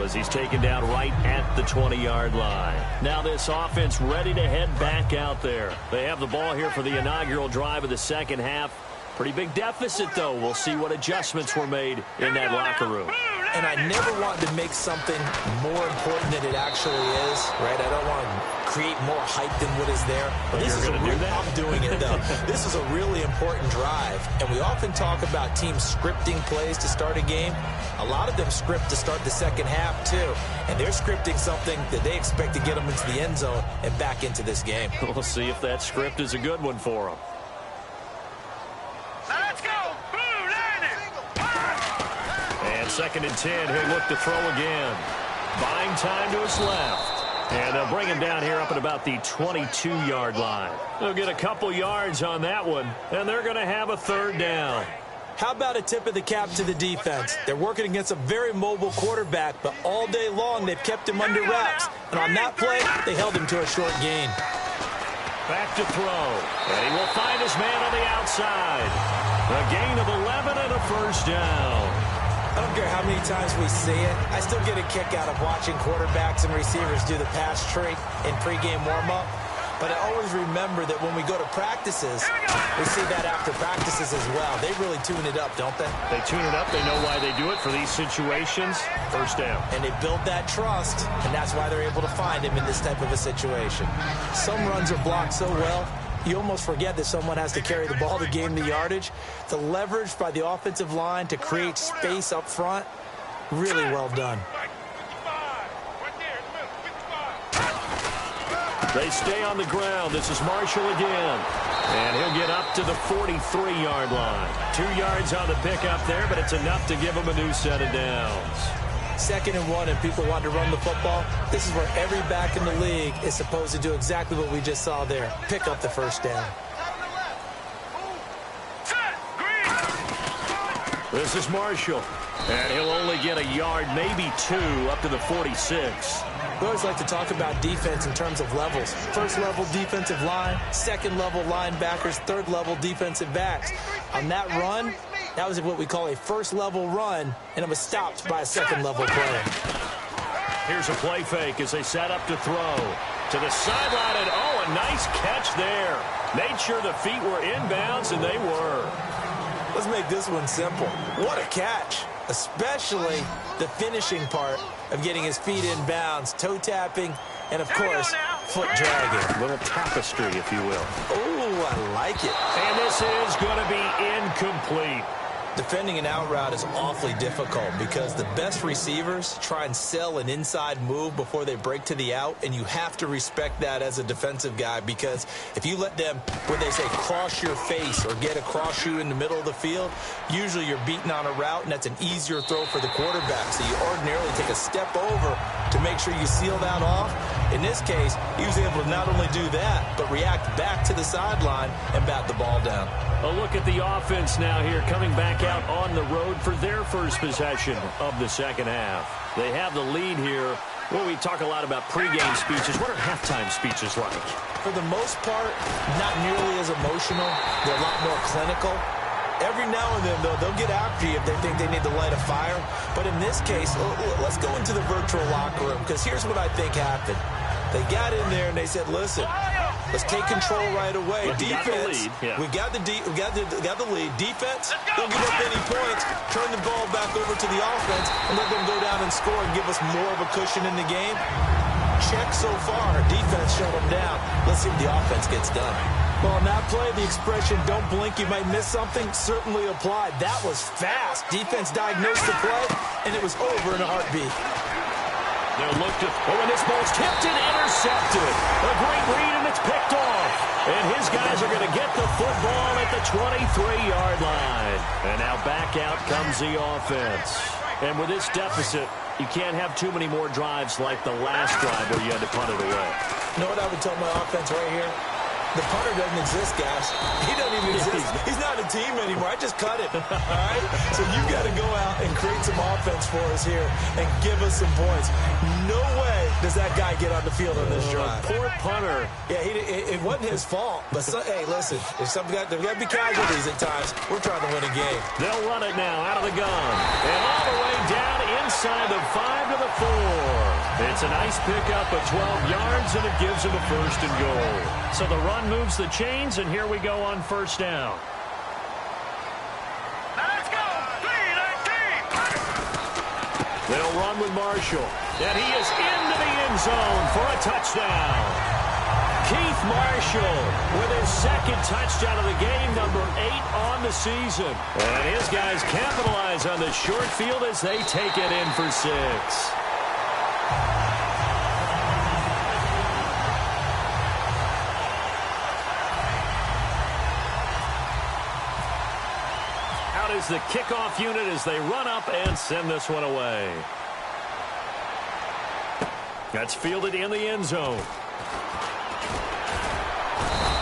as he's taken down right at the 20-yard line. Now this offense ready to head back out there. They have the ball here for the inaugural drive of the second half. Pretty big deficit, though. We'll see what adjustments were made in that locker room. And I never want to make something more important than it actually is, right? I don't want to create more hype than what is there. But this is a real, I'm doing it, though. This is a really important drive. And we often talk about teams scripting plays to start a game. A lot of them script to start the second half, too. And they're scripting something that they expect to get them into the end zone and back into this game. We'll see if that script is a good one for them. Second and 10, he'll look to throw again. Buying time to his left. And they'll bring him down here up at about the 22-yard line. They'll get a couple yards on that one, and they're going to have a third down. How about a tip of the cap to the defense? They're working against a very mobile quarterback, but all day long they've kept him under wraps. And on that play, they held him to a short gain. Back to throw. And he will find his man on the outside. A gain of 11 and a first down. I don't care how many times we see it. I still get a kick out of watching quarterbacks and receivers do the pass tree in pregame warm-up. But I always remember that when we go to practices, we see that after practices as well. They really tune it up, don't they? They tune it up. They know why they do it for these situations. First down. And they build that trust, and that's why they're able to find him in this type of a situation. Some runs are blocked so well, you almost forget that someone has to carry the ball to gain the yardage. The leverage by the offensive line to create space up front, really well done. They stay on the ground. This is Marshall again. And he'll get up to the 43-yard line. 2 yards on the pickup there, but it's enough to give him a new set of downs. 2nd and 1 and people want to run the football. This is where every back in the league is supposed to do exactly what we just saw there. Pick up the first down. This is Marshall. And he'll only get a yard, maybe 2, up to the 46. We always like to talk about defense in terms of levels. First level defensive line, second level linebackers, third level defensive backs. On that run, that was what we call a first level run, and it was stopped by a second level play. Here's a play fake as they set up to throw. To the sideline, and oh, a nice catch there. Made sure the feet were inbounds, and they were. Let's make this one simple. What a catch, especially the finishing part of getting his feet in bounds, toe tapping, and of course, foot dragging. A little tapestry, if you will. Oh, I like it. And this is going to be incomplete. Defending an out route is awfully difficult because the best receivers try and sell an inside move before they break to the out, and you have to respect that as a defensive guy, because if you let them, when they say cross your face or get across you in the middle of the field, usually you're beaten on a route, and that's an easier throw for the quarterback. So you ordinarily take a step over to make sure you seal that off. In this case, he was able to not only do that, but react back to the sideline and bat the ball down. A look at the offense now here, coming back out on the road for their first possession of the second half. They have the lead here. Well, we talk a lot about pregame speeches. What are halftime speeches like? For the most part, not nearly as emotional. They're a lot more clinical. Every now and then, though, they'll get after you if they think they need to light a fire. But in this case, let's go into the virtual locker room, because here's what I think happened. They got in there and they said, listen, let's take control right away. Defense, we got the lead. Defense, don't give up any points. Turn the ball back over to the offense and let them go down and score and give us more of a cushion in the game. Check so far. Defense shut them down. Let's see if the offense gets done. Well, on that play, the expression, don't blink, you might miss something, certainly applied. That was fast. Defense diagnosed the play, and it was over in a heartbeat. They'll look to, and this ball's tipped and intercepted. A great read, and it's picked off. And his guys are going to get the football at the 23-yard line. And now back out comes the offense. And with this deficit, you can't have too many more drives like the last drive where you had to punt it away. You know what I would tell my offense right here? The punter doesn't exist, guys. He doesn't even exist. He's not a team anymore. I just cut it. All right? So you've got to go out and create some offense for us here and give us some points. No way does that guy get on the field on this drive. Poor punter. Yeah, it wasn't his fault. But, hey, listen, there's got to be casualties at times. We're trying to win a game. They'll run it now out of the gun. And all the way down inside the 5 to the It's a nice pickup of 12 yards, and it gives him a first and goal. So the run moves the chains, and here we go on first down. Let's go! 3-19! They'll run with Marshall, and he is into the end zone for a touchdown. Keith Marshall with his second touchdown of the game, number 8 on the season. And his guys capitalize on the short field as they take it in for 6. Out is the kickoff unit as they run up and send this one away. That's fielded in the end zone.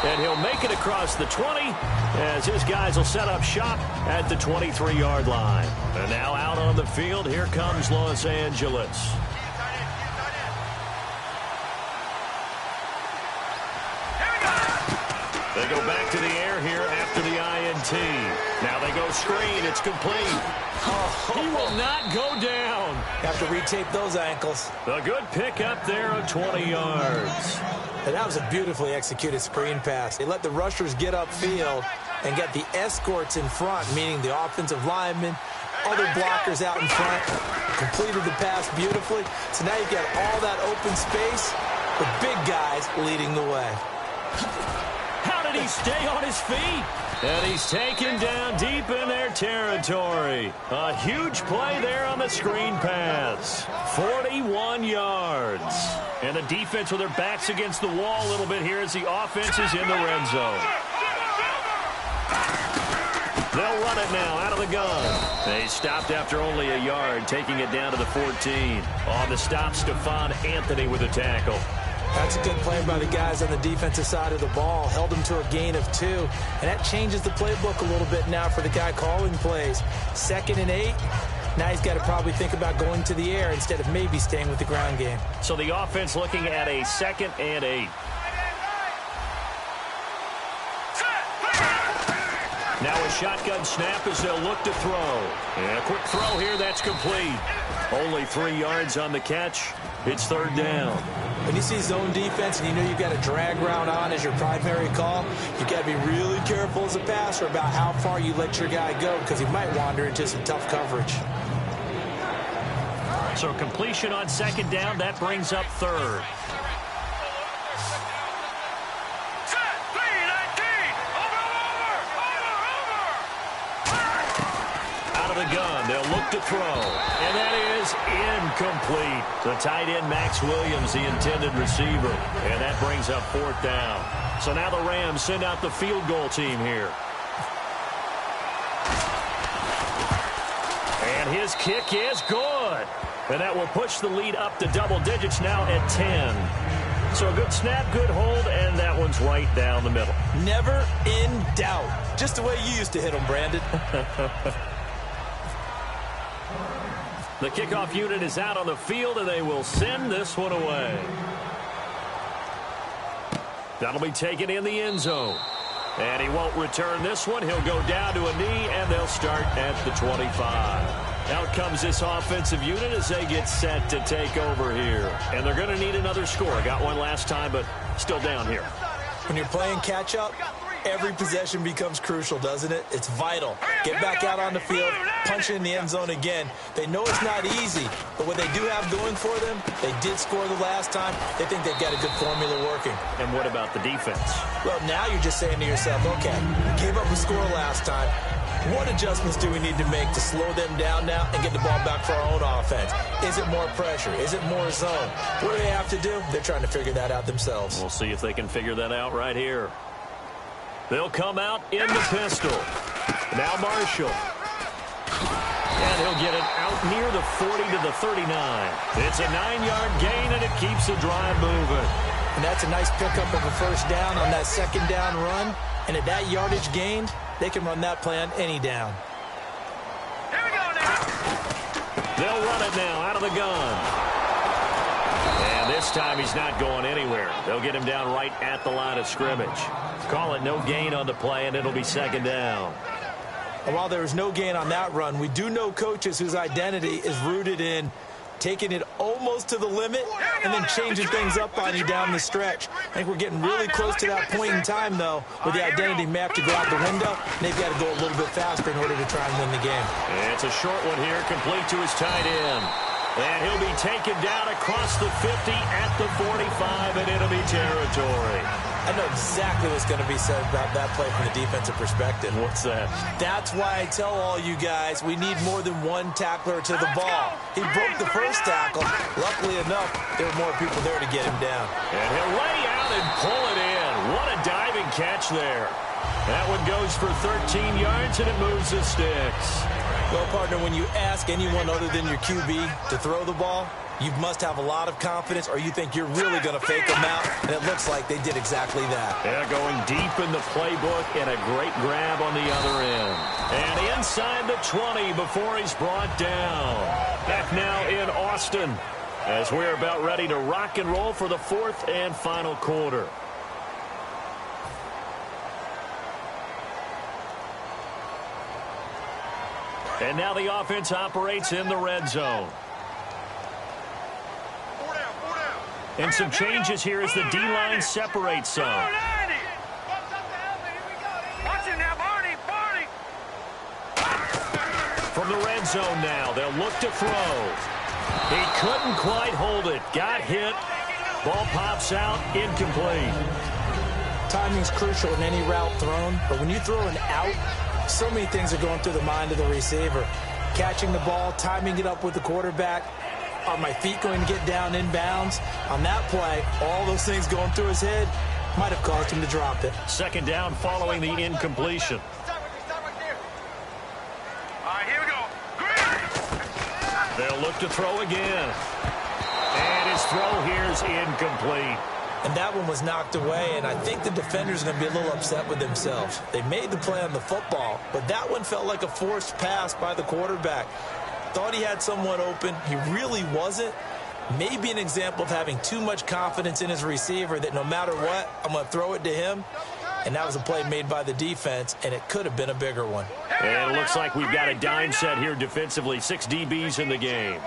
And he'll make it across the 20 as his guys will set up shop at the 23-yard line. And now out on the field, here comes Los Angeles. They go back to the air here after the INT. Now they go screen. It's complete. He will not go down. Have to retape those ankles. A good pickup there of 20 yards. And that was a beautifully executed screen pass. They let the rushers get upfield and get the escorts in front, meaning the offensive linemen, other blockers out in front. Completed the pass beautifully. So now you've got all that open space with big guys leading the way. How did he stay on his feet? And he's taken down deep in their territory. A huge play there on the screen pass. 41 yards. And the defense with their backs against the wall a little bit here as the offense is in the red zone. They'll run it now out of the gun. They stopped after only a yard, taking it down to the 14. On the stop, Stephon Anthony with a tackle. That's a good play by the guys on the defensive side of the ball. Held them to a gain of 2. And that changes the playbook a little bit now for the guy calling plays. 2nd and 8. Now he's got to probably think about going to the air instead of maybe staying with the ground game. So the offense looking at a 2nd and 8. Now a shotgun snap as they'll look to throw. And a quick throw here, that's complete. Only 3 yards on the catch. It's 3rd down. When you see zone defense and you know you've got a drag route on as your primary call, you've got to be really careful as a passer about how far you let your guy go because he might wander into some tough coverage. So completion on 2nd down, that brings up 3rd. The gun, they'll look to throw, and that is incomplete. The tight end, Max Williams, the intended receiver, and that brings up 4th down. So now the Rams send out the field goal team here. And his kick is good, and that will push the lead up to double digits now at 10. So a good snap, good hold, and that one's right down the middle. Never in doubt. Just the way you used to hit them, Brandon. The kickoff unit is out on the field, and they will send this one away. That'll be taken in the end zone. And he won't return this one. He'll go down to a knee, and they'll start at the 25. Out comes this offensive unit as they get set to take over here. And they're going to need another score. Got one last time, but still down here. When you're playing catch-up, every possession becomes crucial, doesn't it? It's vital. Get back out on the field, punch it in the end zone again. They know it's not easy, but what they do have going for them, they did score the last time. They think they've got a good formula working. And what about the defense? Well, now you're just saying to yourself, okay, we gave up a score last time. What adjustments do we need to make to slow them down now and get the ball back for our own offense? Is it more pressure? Is it more zone? What do they have to do? They're trying to figure that out themselves. We'll see if they can figure that out right here. They'll come out in the pistol. Now Marshall. And he'll get it out near the 40 to the 39. It's a 9-yard gain, and it keeps the drive moving. And that's a nice pickup of a 1st down on that 2nd down run. And at that yardage gained, they can run that play on any down. Here we go now. They'll run it now out of the gun. And this time he's not going anywhere. They'll get him down right at the line of scrimmage. Call it no gain on the play, and it'll be 2nd down. And while there was no gain on that run, we do know coaches whose identity is rooted in taking it almost to the limit and then changing things up on you down the stretch. I think we're getting really close to that point in time, though, where the identity map to go out the window, and they've got to go a little bit faster in order to try and win the game. And it's a short one here, complete to his tight end. And he'll be taken down across the 50 at the 45 in enemy territory. I know exactly what's going to be said about that play from the defensive perspective. What's that? That's why I tell all you guys we need more than one tackler to the ball. He broke the first tackle. Luckily enough, there were more people there to get him down. And he'll lay out and pull it in. What a diving catch there. That one goes for 13 yards, and it moves the sticks. Well, partner, when you ask anyone other than your QB to throw the ball, you must have a lot of confidence, or you think you're really going to fake them out, and it looks like they did exactly that. Yeah, going deep in the playbook, and a great grab on the other end. And inside the 20 before he's brought down. Back now in Austin, as we're about ready to rock and roll for the fourth and final quarter. And now the offense operates in the red zone. And some changes here as the D-line separates some. From the red zone now, they'll look to throw. He couldn't quite hold it. Got hit. Ball pops out, incomplete. Timing's crucial in any route thrown, but when you throw an out, so many things are going through the mind of the receiver. Catching the ball, timing it up with the quarterback. Are my feet going to get down in bounds? On that play, all those things going through his head might have caused him to drop it. Second down following the incompletion. All right, here we go. They'll look to throw again. And his throw here is incomplete. And that one was knocked away, and I think the defender's going to be a little upset with themselves. They made the play on the football, but that one felt like a forced pass by the quarterback. Thought he had someone open. He really wasn't. Maybe an example of having too much confidence in his receiver that no matter what, I'm going to throw it to him. And that was a play made by the defense, and it could have been a bigger one. And it looks like we've got a dime set here defensively. 6 DBs in the game.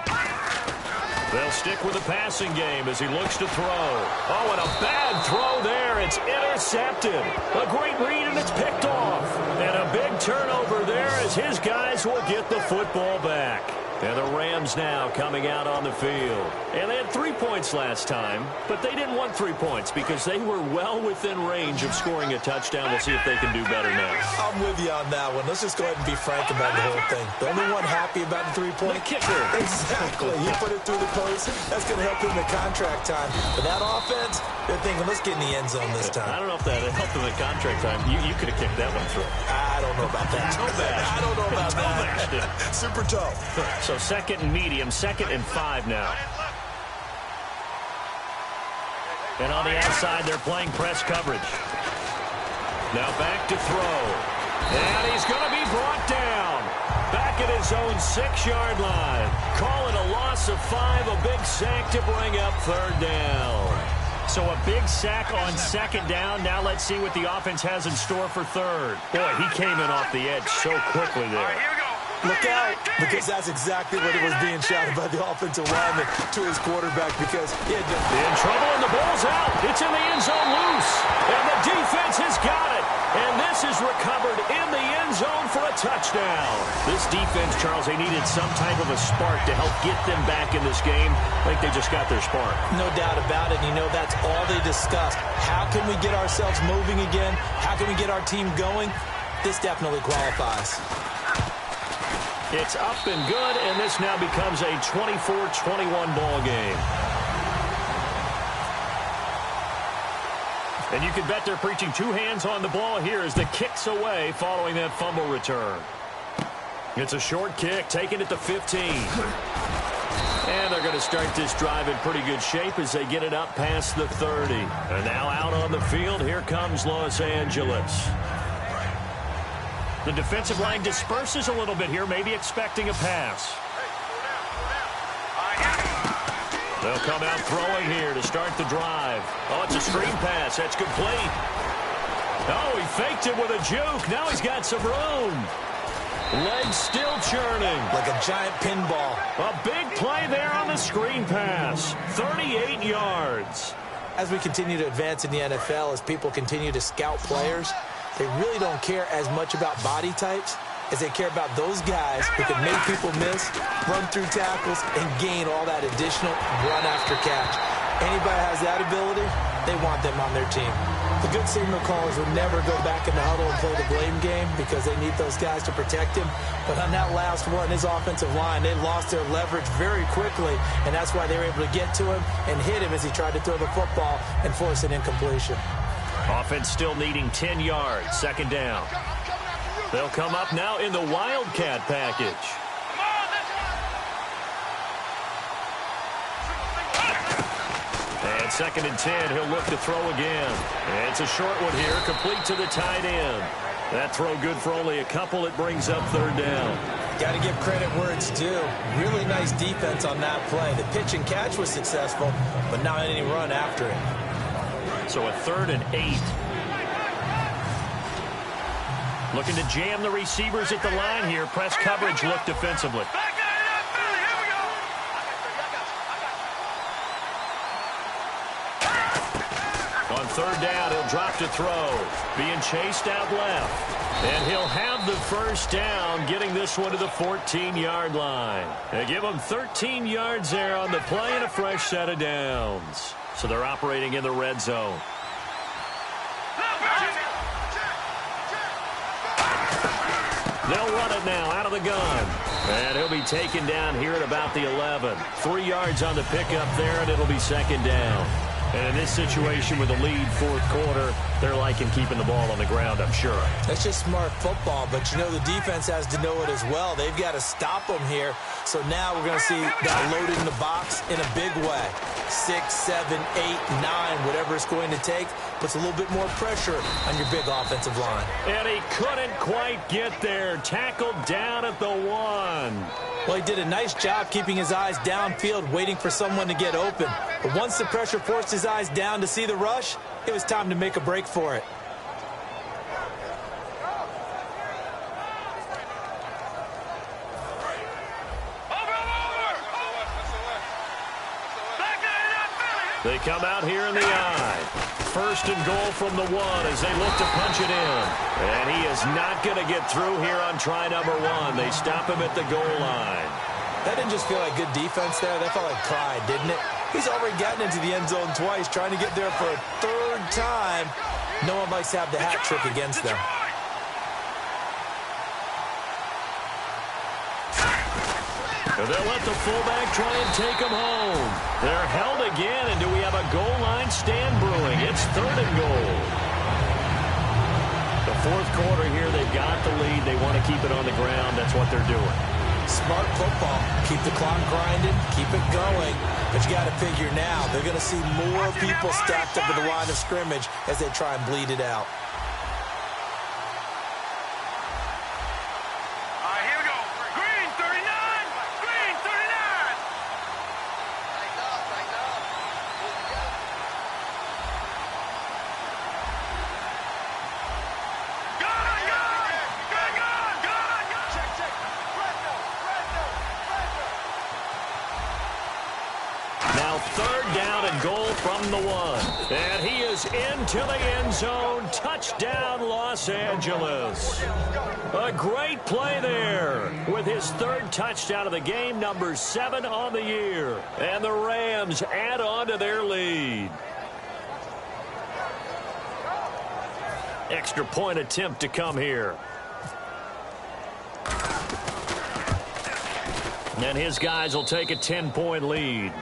They'll stick with the passing game as he looks to throw. Oh, and a bad throw there. It's intercepted. A great read, and it's picked off. And a big turnover there as his guys will get the football back. And the Rams now coming out on the field. And they had 3 points last time, but they didn't want 3 points because they were well within range of scoring a touchdown. We'll see if they can do better now. I'm with you on that one. Let's just go ahead and be frank about the whole thing. The only one happy about the 3-point kicker. Exactly. He put it through the post. That's going to help him in contract time. But that offense, they're thinking, let's get in the end zone this time. I don't know if that helped him in contract time. You could have kicked that one through. I don't know about that. I don't know about that. Super tough. So second and medium, 2nd and 5 now. And on the outside, they're playing press coverage. Now back to throw. And he's going to be brought down. Back at his own 6-yard line. Call it a loss of 5, a big sack to bring up 3rd down. So a big sack on 2nd down. Now let's see what the offense has in store for 3rd. Boy, he came in off the edge so quickly there. Look out, because that's exactly what it was being shouted by the offensive lineman to his quarterback because he had in trouble, and the ball's out. It's in the end zone loose, and the defense has got it. And this is recovered in the end zone for a touchdown. This defense, Charles, they needed some type of a spark to help get them back in this game. I think they just got their spark. No doubt about it. You know, that's all they discussed. How can we get ourselves moving again? How can we get our team going? This definitely qualifies. It's up and good, and this now becomes a 24-21 ball game. And you can bet they're preaching 2 hands on the ball here as the kick's away following that fumble return. It's a short kick, taken at the 15. And they're going to start this drive in pretty good shape as they get it up past the 30. And now out on the field, here comes Los Angeles. The defensive line disperses a little bit here, maybe expecting a pass. They'll come out throwing here to start the drive. Oh, it's a screen pass. That's complete. Oh, he faked it with a juke. Now he's got some room. Legs still churning. Like a giant pinball. A big play there on on the screen pass. 38 yards. As we continue to advance in the NFL, as people continue to scout players, they really don't care as much about body types as they care about those guys who can make people miss, run through tackles, and gain all that additional run after catch. Anybody has that ability, they want them on their team. The good signal callers would never go back in the huddle and play the blame game because they need those guys to protect him. But on that last one, his offensive line, they lost their leverage very quickly, and that's why they were able to get to him and hit him as he tried to throw the football and force an incompletion. Offense still needing 10 yards, second down. They'll come up now in the Wildcat package. And second and 10, he'll look to throw again. And it's a short one here, complete to the tight end. That throw good for only a couple. It brings up third down. Got to give credit where it's due. Really nice defense on that play. The pitch and catch was successful, but not any run after it. So a 3rd and 8. Looking to jam the receivers at the line here. Press coverage look defensively. On third down, he'll drop to throw. Being chased out left. And he'll have the first down, getting this one to the 14-yard line. They give him 13 yards there on the play and a fresh set of downs. So they're operating in the red zone. They'll run it now out of the gun. And he'll be taken down here at about the 11. 3 yards on the pickup there, and it'll be second down. And in this situation with a lead fourth quarter, they're liking keeping the ball on the ground, I'm sure. That's just smart football, but you know the defense has to know it as well. They've got to stop them here. So now we're going to see that loaded in the box in a big way. 6, 7, 8, 9, whatever it's going to take, puts a little bit more pressure on your big offensive line. And he couldn't quite get there. Tackled down at the 1. Well, he did a nice job keeping his eyes downfield, waiting for someone to get open. But once the pressure forced his eyes down to see the rush, it was time to make a break for it. They come out here in the eye. 1st and goal from the 1 as they look to punch it in. And he is not going to get through here on try number 1. They stop him at the goal line. That didn't just feel like good defense there. That felt like pride, didn't it? He's already gotten into the end zone twice, trying to get there for a 3rd time. No one likes to have the hat trick against them. They'll let the fullback try and take him home. They're held again, and do we have a goal line stand brewing? It's 3rd and goal. The fourth quarter here, they've got the lead. They want to keep it on the ground. That's what they're doing. Smart football. Keep the clock grinding, keep it going. But you got to figure now, they're going to see more people stacked up at the line of scrimmage as they try and bleed it out. From the 1. And he is into the end zone. Touchdown, Los Angeles. A great play there with his 3rd touchdown of the game, number 7 on the year. And the Rams add on to their lead. Extra point attempt to come here. And his guys will take a 10-point lead.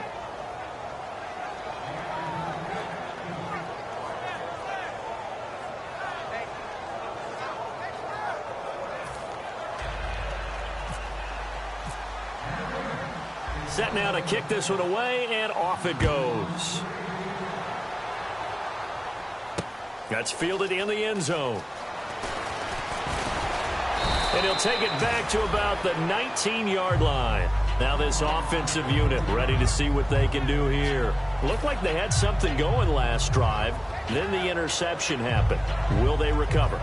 Set now to kick this one away, and off it goes. That's fielded in the end zone. And he'll take it back to about the 19-yard line. Now this offensive unit ready to see what they can do here. Looked like they had something going last drive. Then the interception happened. Will they recover?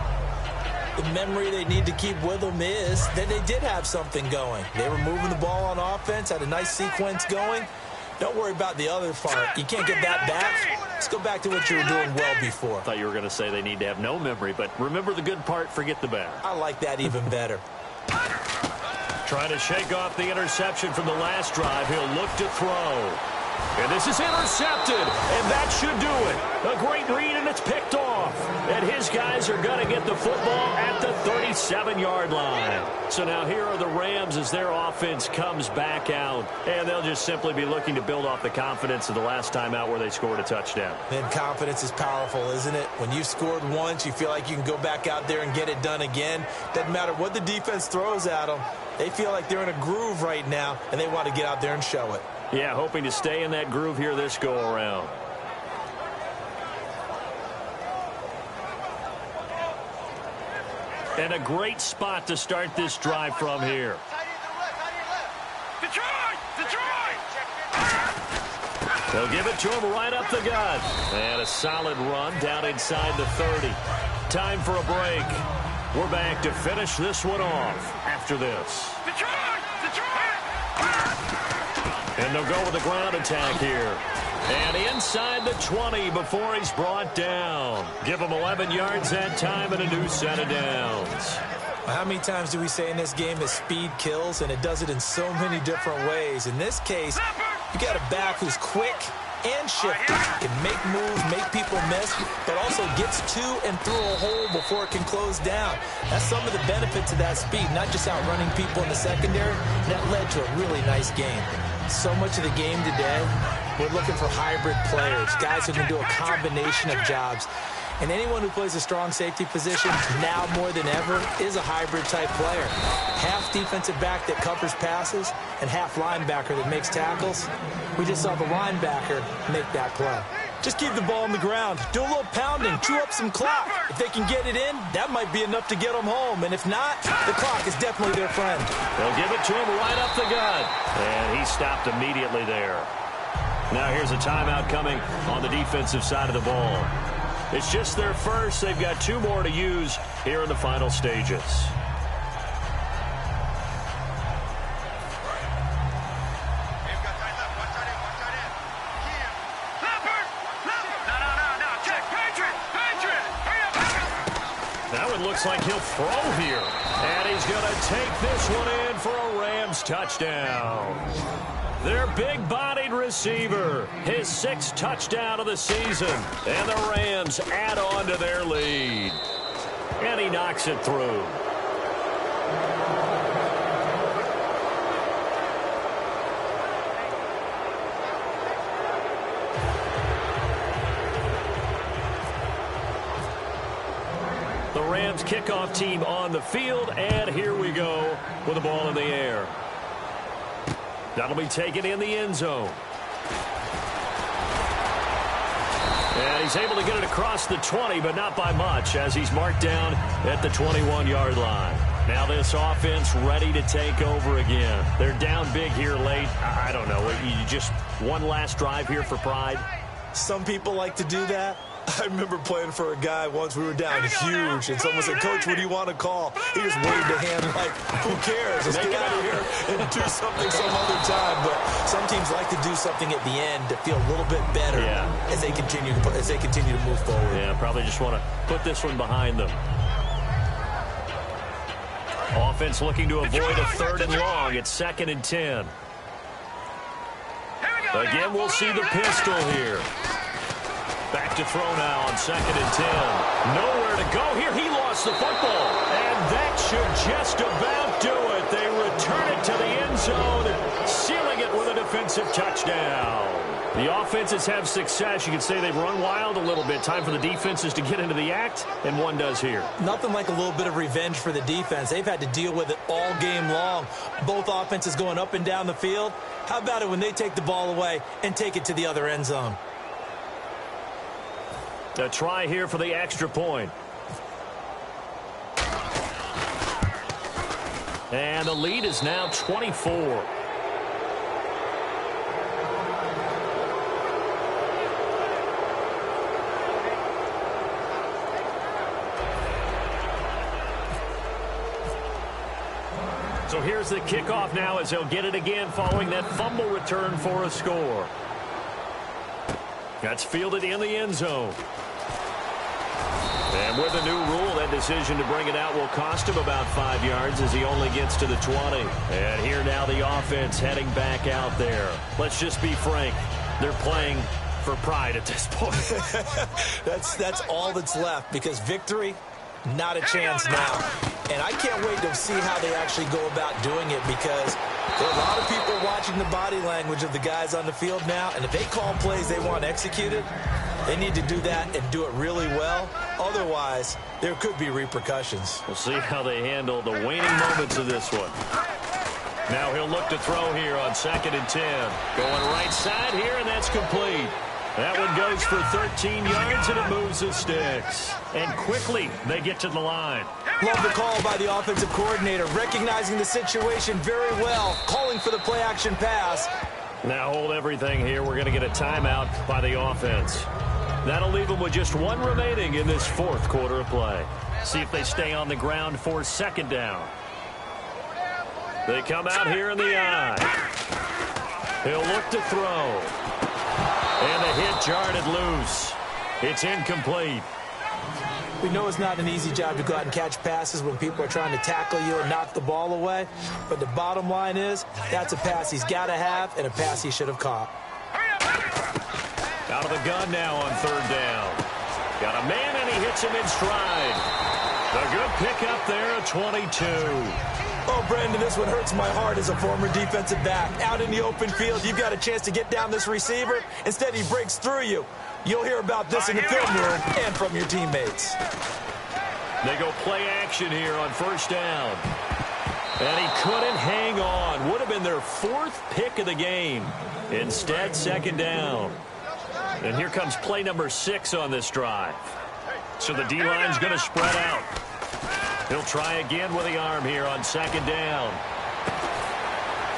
The memory they need to keep with them is that they did have something going. They were moving the ball on offense, had a nice sequence going. Don't worry about the other part. You can't get that back. Let's go back to what you were doing well before. I thought you were going to say they need to have no memory, but remember the good part, forget the bad. I like that even better. Trying to shake off the interception from the last drive. He'll look to throw. And this is intercepted, and that should do it. A great read, and it's picked off. And his guys are going to get the football at the 37-yard line. So now here are the Rams as their offense comes back out. And they'll just simply be looking to build off the confidence of the last time out where they scored a touchdown. And confidence is powerful, isn't it? When you've scored once, you feel like you can go back out there and get it done again. Doesn't matter what the defense throws at them. They feel like they're in a groove right now, and they want to get out there and show it. Yeah, hoping to stay in that groove here this go-around. And a great spot to start this drive from here. Detroit! Detroit! They'll give it to him right up the gut. And a solid run down inside the 30. Time for a break. We're back to finish this one off after this. Detroit! Detroit! And they'll go with the ground attack here. And inside the 20 before he's brought down. Give him 11 yards that time and a new set of downs. How many times do we say in this game that speed kills, and it does it in so many different ways? In this case, you got a back who's quick and shifty, can make moves, make people miss, but also gets to and through a hole before it can close down. That's some of the benefits of that speed, not just outrunning people in the secondary. That led to a really nice game. So much of the game today, we're looking for hybrid players, guys who can do a combination of jobs. And anyone who plays a strong safety position now more than ever is a hybrid type player. Half defensive back that covers passes and half linebacker that makes tackles. We just saw the linebacker make that play. Just keep the ball on the ground. Do a little pounding. Chew up some clock. If they can get it in, that might be enough to get them home. And if not, the clock is definitely their friend. They'll give it to him right up the gut. And he stopped immediately there. Now here's a timeout coming on the defensive side of the ball. It's just their first. They've got 2 more to use here in the final stages. That one looks like he'll throw here. And he's going to take this one in for a Rams touchdown. Their big-bodied receiver, his 6th touchdown of the season. And the Rams add on to their lead. And he knocks it through. The Rams kickoff team on the field, and here we go with the ball in the air. That'll be taken in the end zone. And he's able to get it across the 20, but not by much, as he's marked down at the 21-yard line. Now this offense ready to take over again. They're down big here late. I don't know. You just one last drive here for pride? Some people like to do that. I remember playing for a guy once. We were down huge, and someone said, "Coach, what do you want to call?" He just waved a hand like, "Who cares? Let's get out of here and do something some other time." But some teams like to do something at the end to feel a little bit better as they continue to move forward. Yeah, probably just want to put this one behind them. Offense looking to avoid a 3rd and long. It's 2nd and 10. Again, we'll see the pistol here. Back to throw now on 2nd and 10. Nowhere to go here. He lost the football. And that should just about do it. They return it to the end zone, sealing it with a defensive touchdown. The offenses have success. You can say they've run wild a little bit. Time for the defenses to get into the act, and one does here. Nothing like a little bit of revenge for the defense. They've had to deal with it all game long. Both offenses going up and down the field. How about it when they take the ball away and take it to the other end zone? A try here for the extra point. And the lead is now 24. here's the kickoff now as they'll get it again following that fumble return for a score. That's fielded in the end zone. And with the new rule, that decision to bring it out will cost him about 5 yards as he only gets to the 20. And here now the offense heading back out there. Let's just be frank. They're playing for pride at this point. That's all that's left, because victory, not a chance now. And I can't wait to see how they actually go about doing it, because there are a lot of people watching the body language of the guys on the field now, and if they call plays they want executed, they need to do that and do it really well. Otherwise, there could be repercussions. We'll see how they handle the waning moments of this one. Now he'll look to throw here on 2nd and 10. Going right side here, and that's complete. That one goes for 13 yards, and it moves the sticks. And quickly, they get to the line. Love the call by the offensive coordinator, recognizing the situation very well, calling for the play-action pass. Now hold everything here. We're going to get a timeout by the offense. That'll leave them with just one remaining in this 4th quarter of play. See if they stay on the ground for 2nd down. They come out here in the eye. He'll look to throw. And the hit jarred it loose. It's incomplete. We know it's not an easy job to go out and catch passes when people are trying to tackle you and knock the ball away. But the bottom line is, that's a pass he's got to have and a pass he should have caught. Out of the gun now on 3rd down. Got a man, and he hits him in stride. A good pickup there at 22. Oh, Brandon, this one hurts my heart as a former defensive back. Out in the open field, you've got a chance to get down this receiver. Instead, he breaks through you. You'll hear about this in the film room and from your teammates. They go play action here on 1st down. And he couldn't hang on. Would have been their 4th pick of the game. Instead, 2nd down. And here comes play number 6 on this drive. So the D-line's going to spread out. He'll try again with the arm here on 2nd down.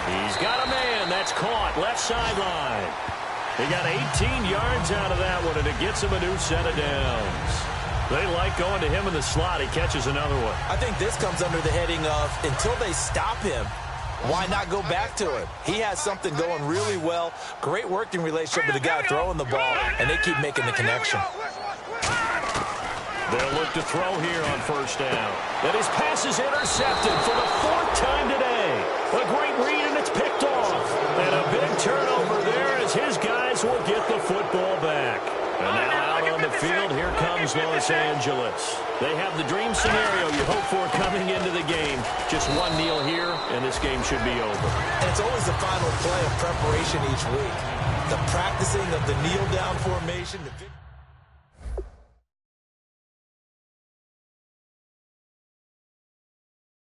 He's got a man. That's caught. Left sideline. He got 18 yards out of that one, and it gets him a new set of downs. They like going to him in the slot. He catches another one. I think this comes under the heading of, until they stop him, why not go back to him? He has something going really well. Great working relationship with the guy throwing the ball, and they keep making the connection. They'll look to throw here on 1st down. And his pass is intercepted for the 4th time today. A great read, and it's picked off. And a big turnover there as his guys will get the football back. And now out on the field, here comes Los Angeles. They have the dream scenario you hope for coming into the game. Just one kneel here, and this game should be over. And it's always the final play of preparation each week. The practicing of the kneel-down formation.